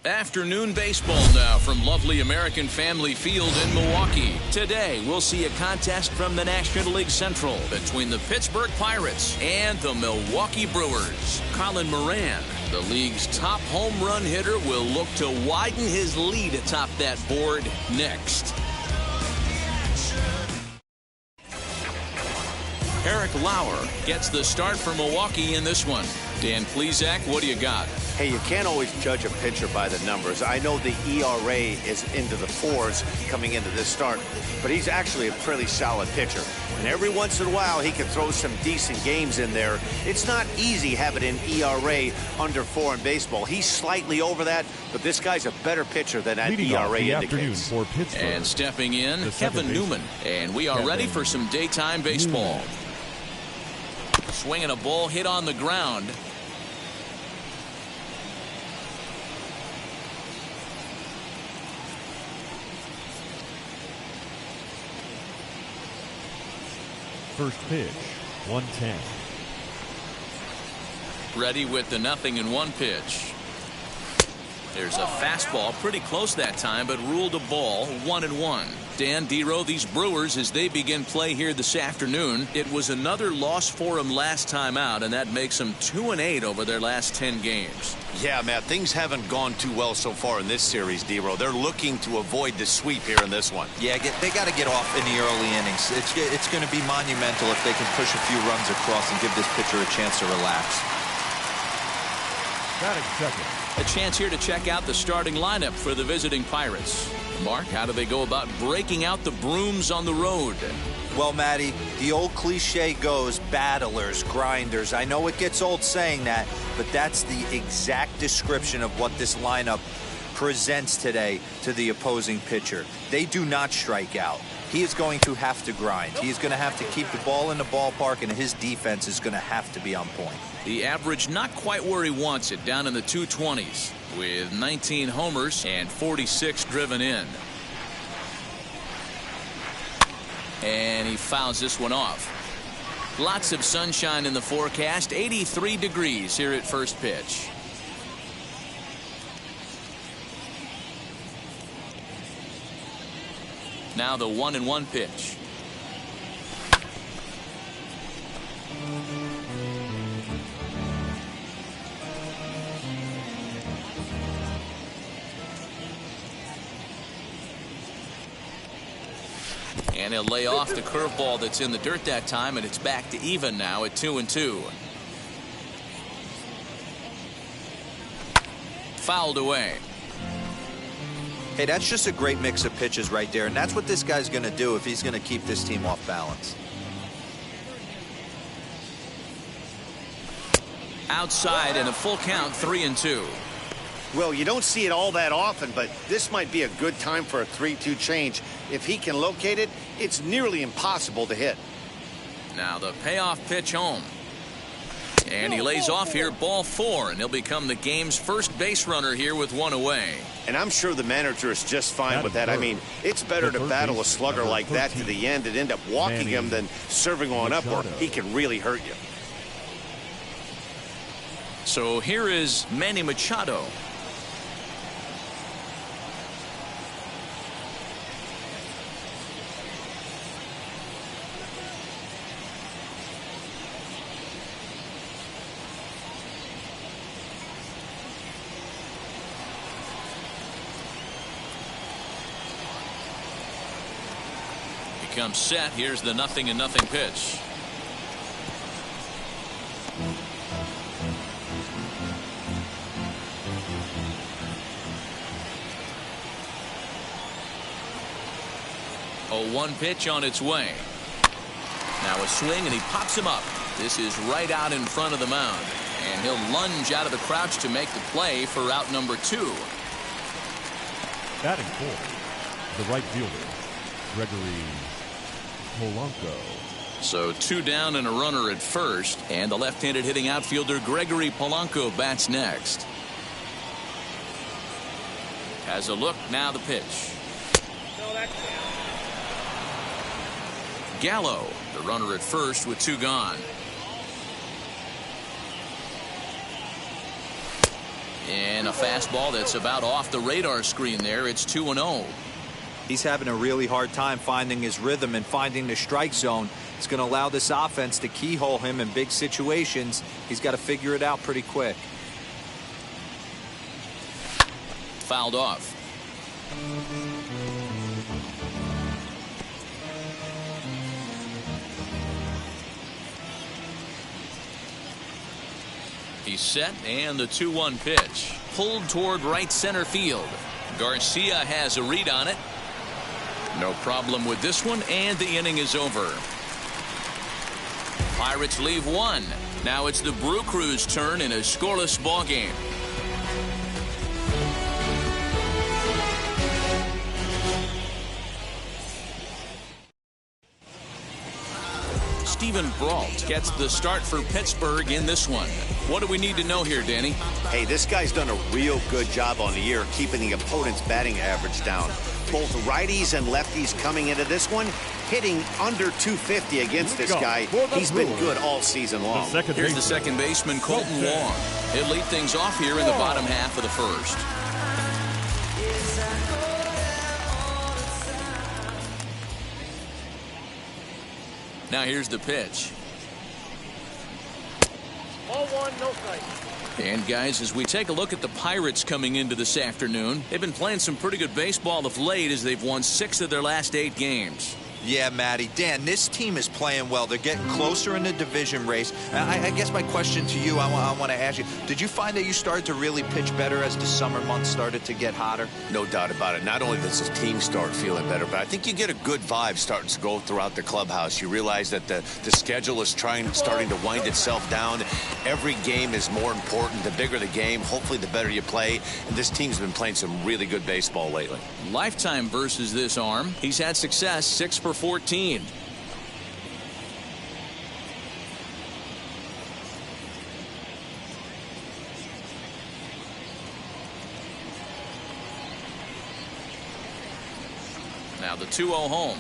Afternoon baseball now from lovely American Family Field in Milwaukee. Today, we'll see a contest from the National League Central between the Pittsburgh Pirates and the Milwaukee Brewers. Colin Moran, the league's top home run hitter, will look to widen his lead atop that board next. Eric Lauer gets the start for Milwaukee in this one. Dan Plesac, what do you got? Hey, you can't always judge a pitcher by the numbers. I know the ERA is into the 4s coming into this start, but he's actually a pretty solid pitcher. And every once in a while, he can throw some decent games in there. It's not easy having an ERA under 4 in baseball. He's slightly over that, but this guy's a better pitcher than that ERA indicates. For Pittsburgh, and stepping in, Kevin Newman. And we are ready for some daytime baseball. Swinging a ball hit on the ground. First pitch, 110. Ready with the 0-1 pitch. There's a fastball pretty close that time, but ruled a ball, 1-1. Dan Dero, these Brewers, as they begin play here this afternoon, it was another loss for them last time out, and that makes them 2-8 over their last 10 games. Yeah, Matt, things haven't gone too well so far in this series, Dero. They're looking to avoid the sweep here in this one. Yeah, they got to get off in the early innings. It's going to be monumental if they can push a few runs across and give this pitcher a chance to relax. Batting second. A chance here to check out the starting lineup for the visiting Pirates. Mark, how do they go about breaking out the brooms on the road? Well, Matty, the old cliche goes battlers, grinders. I know it gets old saying that, but that's the exact description of what this lineup presents today to the opposing pitcher. They do not strike out. He is going to have to grind. He is going to have to keep the ball in the ballpark, and his defense is going to have to be on point. The average not quite where he wants it, down in the 220s, with 19 homers and 46 driven in. And he fouls this one off. Lots of sunshine in the forecast, 83 degrees here at first pitch. Now the 1-1 pitch. And he'll lay off the curveball that's in the dirt that time, and it's back to even now at 2-2. Fouled away. Hey, that's just a great mix of pitches right there, and that's what this guy's going to do if he's going to keep this team off balance. Outside and a full count, 3-2. Well, you don't see it all that often, but this might be a good time for a 3-2 change. If he can locate it, it's nearly impossible to hit. Now the payoff pitch home. And he lays off here, ball 4, and he'll become the game's first base runner here with one away. And I'm sure the manager is just fine with that. I mean, it's better to battle a slugger like that to the end and end up walking him than serving on up, or he can really hurt you. So here is Manny Machado. Comes set. Here's the 0-0 pitch. A 1 pitch on its way. Now a swing, and he pops him up. This is right out in front of the mound, and he'll lunge out of the crouch to make the play for out number 2. Batting fourth, the right fielder, Gregory Polanco. So 2 down and a runner at first, and the left-handed hitting outfielder Gregory Polanco bats next. Has a look, now the pitch. Gallo, the runner at first with 2 gone. And a fastball that's about off the radar screen there. It's 2-0. He's having a really hard time finding his rhythm and finding the strike zone. It's going to allow this offense to keyhole him in big situations. He's got to figure it out pretty quick. Fouled off. He's set, and the 2-1 pitch. Pulled toward right center field. Garcia has a read on it. No problem with this one, and the inning is over. Pirates leave one. Now it's the Brew Crew's turn in a scoreless ball game. Steven Brault gets the start for Pittsburgh in this one. What do we need to know here, Danny? Hey, this guy's done a real good job on the year keeping the opponent's batting average down. Both righties and lefties coming into this one, hitting under 250 against this guy. He's been good all season long. Here's the second baseman, Colton Wong. He'll lead things off here in the bottom half of the first. Now here's the pitch. 0-1, no strike. And guys, as we take a look at the Pirates coming into this afternoon, they've been playing some pretty good baseball of late as they've won 6 of their last 8 games. Yeah, Matty. Dan, this team is playing well. They're getting closer in the division race. I guess my question to you, I want to ask you, did you find that you started to really pitch better as the summer months started to get hotter? No doubt about it. Not only does the team start feeling better, but I think you get a good vibe starting to go throughout the clubhouse. You realize that the schedule is starting to wind itself down. Every game is more important. The bigger the game, hopefully the better you play. And this team's been playing some really good baseball lately. Lifetime versus this arm. He's had success, 6 for 14. Now the 2-0 home.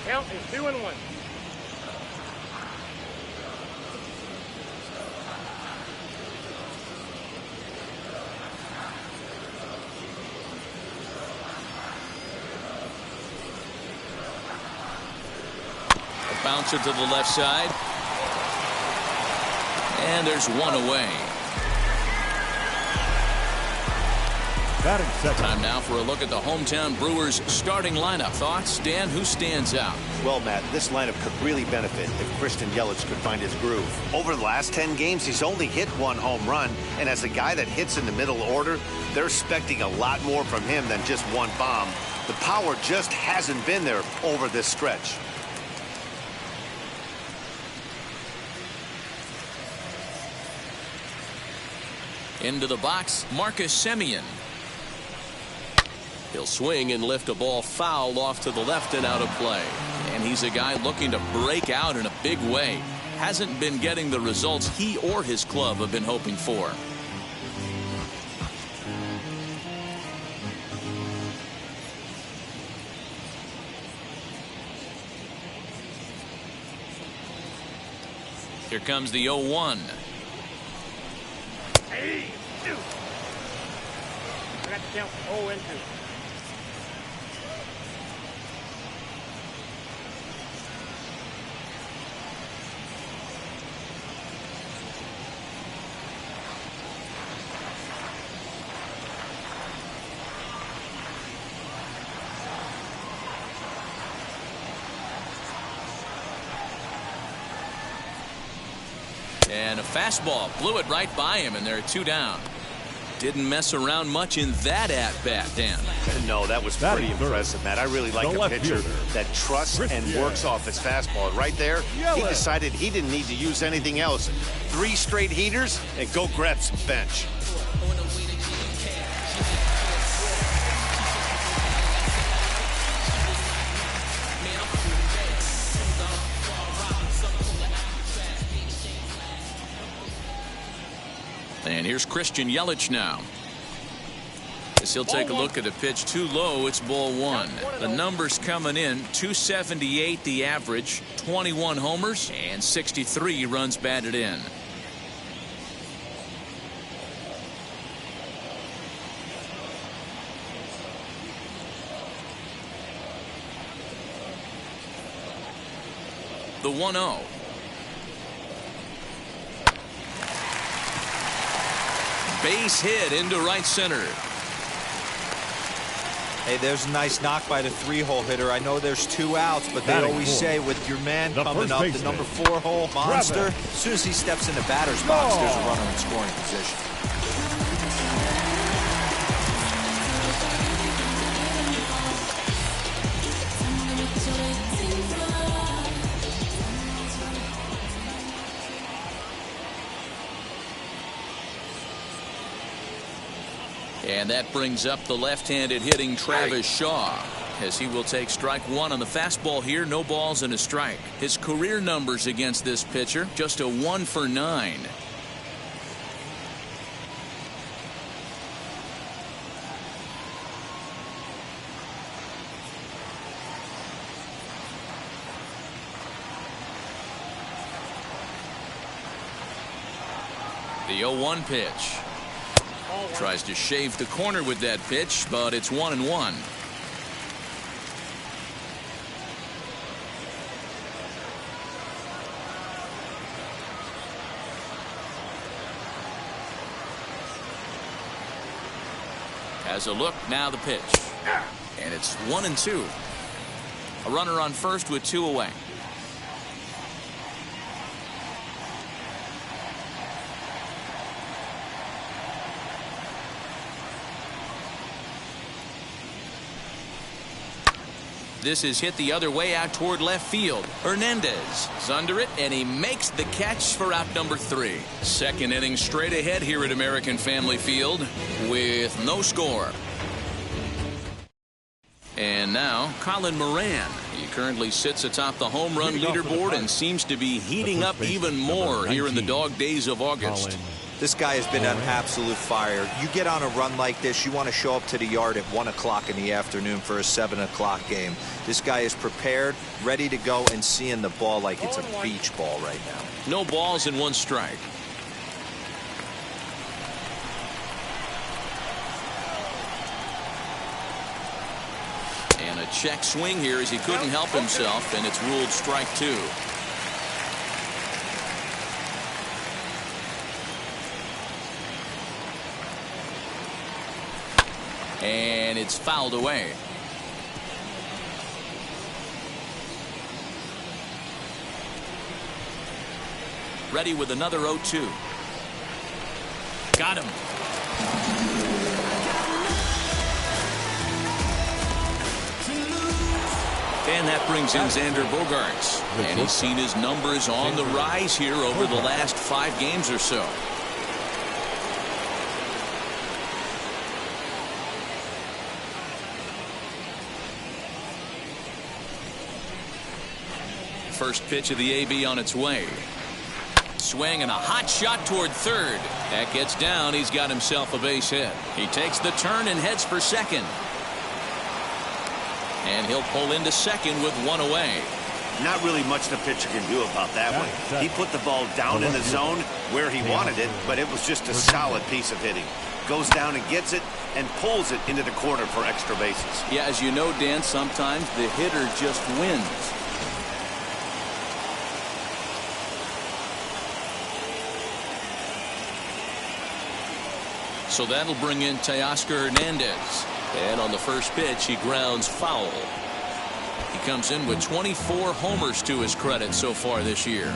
Count is 2-1. Bouncer to the left side. And there's one away. Batting second. Time now for a look at the hometown Brewers starting lineup. Thoughts, Dan? Who stands out? Well, Matt, this lineup could really benefit if Christian Yelich could find his groove. Over the last 10 games, he's only hit 1 home run, and as a guy that hits in the middle order, they're expecting a lot more from him than just 1 bomb. The power just hasn't been there over this stretch. Into the box, Marcus Semien. He'll swing and lift a ball foul off to the left and out of play. And he's a guy looking to break out in a big way. Hasn't been getting the results he or his club have been hoping for. Here comes the 0-1. Hey, dude. I got to count 0-2. And a fastball blew it right by him, and they're 2 down. Didn't mess around much in that at-bat, Dan. No, that was pretty impressive, Matt. I really like a pitcher that trusts and works off his fastball. And right there, he decided he didn't need to use anything else. 3 straight heaters, and go grab some bench. And here's Christian Yelich now. As he'll take a look at a pitch too low, it's ball one. The numbers coming in, 278 the average, 21 homers, and 63 runs batted in. The 1-0. Base hit into right center. Hey, there's a nice knock by the 3-hole hitter. I know there's 2 outs, but they always say with your man coming up, the number 4-hole monster, as soon as he steps in the batter's box, there's a runner in scoring position. And that brings up the left-handed hitting Travis Shaw, as he will take strike one on the fastball here. No balls and a strike. His career numbers against this pitcher, just a 1 for 9. The 0-1 pitch. Tries to shave the corner with that pitch, but it's 1-1. Has a look, now the pitch. And it's 1-2. A runner on first with 2 away. This is hit the other way out toward left field. Hernandez is under it, and he makes the catch for out number 3. Second inning straight ahead here at American Family Field with no score. And now Colin Moran. He currently sits atop the home run leaderboard and seems to be heating up even more here in the dog days of August. This guy has been on absolute fire. You get on a run like this, you want to show up to the yard at 1 o'clock in the afternoon for a 7 o'clock game. This guy is prepared, ready to go, and seeing the ball like it's a beach ball right now. No balls and 1 strike. And a check swing here as he couldn't help himself, and it's ruled strike 2. And it's fouled away. Ready with another 0-2. Got him. And that brings in Xander Bogaerts. And he's seen his numbers on the rise here over the last 5 games or so. First pitch of the AB on its way. Swing and a hot shot toward third. That gets down. He's got himself a base hit. He takes the turn and heads for second. And he'll pull into second with 1 away. Not really much the pitcher can do about that one. He put the ball down in the zone where he wanted it, but it was just a solid piece of hitting. Goes down and gets it and pulls it into the corner for extra bases. Yeah, as you know, Dan, sometimes the hitter just wins. So that'll bring in Teoscar Hernandez. And on the first pitch, he grounds foul. He comes in with 24 homers to his credit so far this year.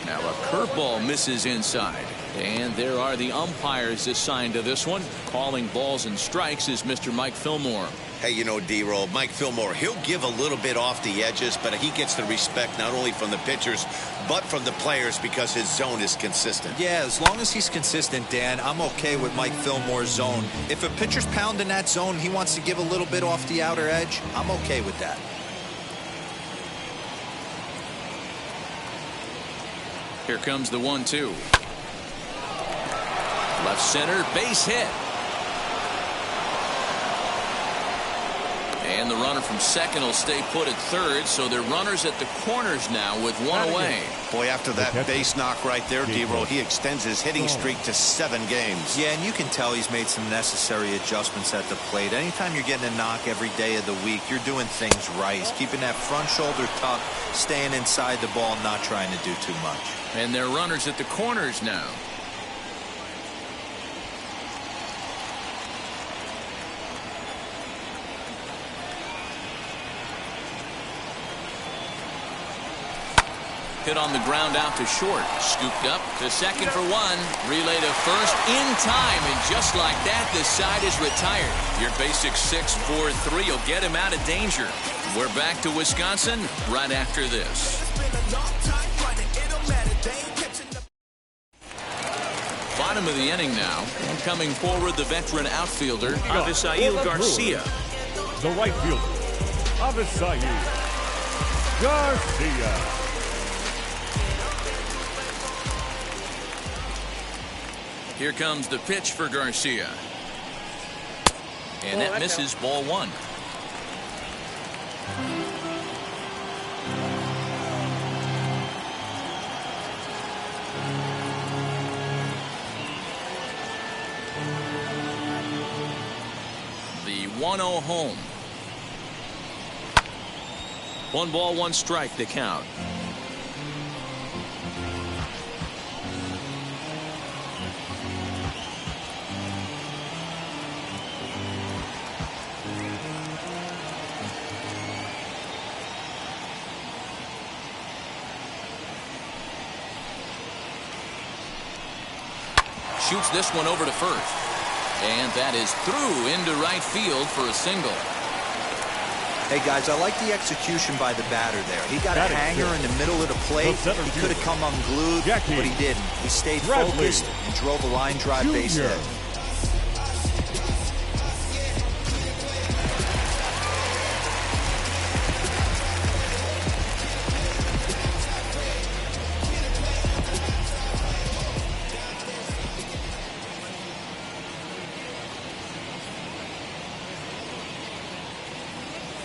Now a curveball misses inside. And there are the umpires assigned to this one. Calling balls and strikes is Mr. Mike Fillmore. Hey, you know, D-Roll, Mike Fillmore, he'll give a little bit off the edges, but he gets the respect not only from the pitchers, but from the players because his zone is consistent. Yeah, as long as he's consistent, Dan, I'm okay with Mike Fillmore's zone. If a pitcher's pounding that zone, he wants to give a little bit off the outer edge, I'm okay with that. Here comes the 1-2. Left center, base hit. And the runner from second will stay put at third, so they're runners at the corners now with one away. Boy, after that base knock right there, D-Roll, he extends his hitting streak to 7 games. Yeah, and you can tell he's made some necessary adjustments at the plate. Anytime you're getting a knock every day of the week, you're doing things right. He's keeping that front shoulder tucked, staying inside the ball, not trying to do too much. And they're runners at the corners now. Hit on the ground out to short. Scooped up to second for one. Relay to first in time. And just like that, the side is retired. Your basic 6-4-3 will get him out of danger. We're back to Wisconsin right after this. Bottom of the inning now. And coming forward, the veteran outfielder, Avisail Garcia. The right fielder, Avisail Garcia. Here comes the pitch for Garcia. And that misses, ball one. The 1-0 home. 1 ball, 1 strike to count. Shoots this one over to first. And that is through into right field for a single. Hey, guys, I like the execution by the batter there. He got a hanger in the middle of the plate. He could have come unglued, but he didn't. He stayed focused and drove a line drive base hit.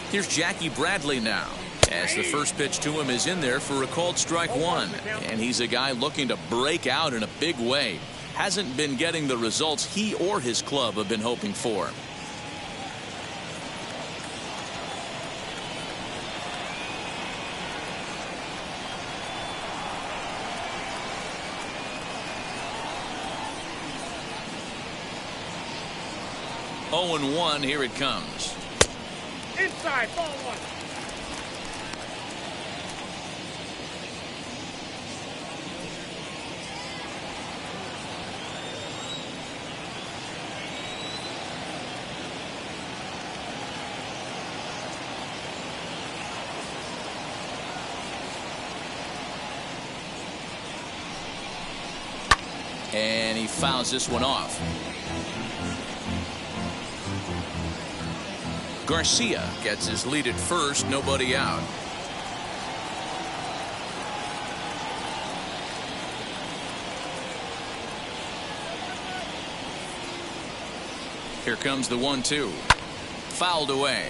Here's Jackie Bradley now, as the first pitch to him is in there for a called strike one. And he's a guy looking to break out in a big way. Hasn't been getting the results he or his club have been hoping for. Oh, 0-1, here it comes. Inside, ball one. And he fouls this one off. Garcia gets his lead at first, nobody out. Here comes the 1-2. Fouled away.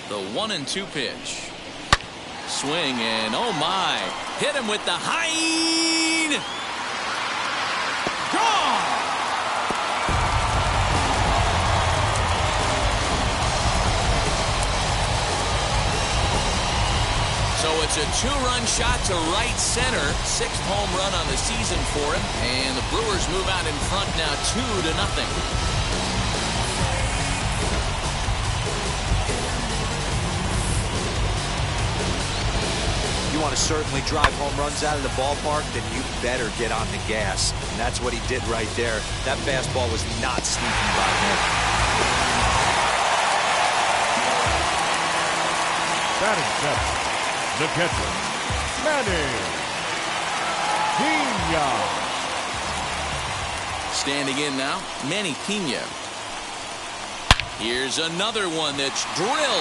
The 1-2 pitch. Swing and oh my. Hit him with the high. Gone. So it's It's a two-run shot to right center. 6th home run on the season for him. And the Brewers move out in front now 2-0. You want to certainly drive home runs out of the ballpark, then you better get on the gas. And that's what he did right there. That fastball was not sneaking by him. Batting seventh, the catcher, Manny Pena. Standing in now, Manny Pena. Here's another one that's drilled.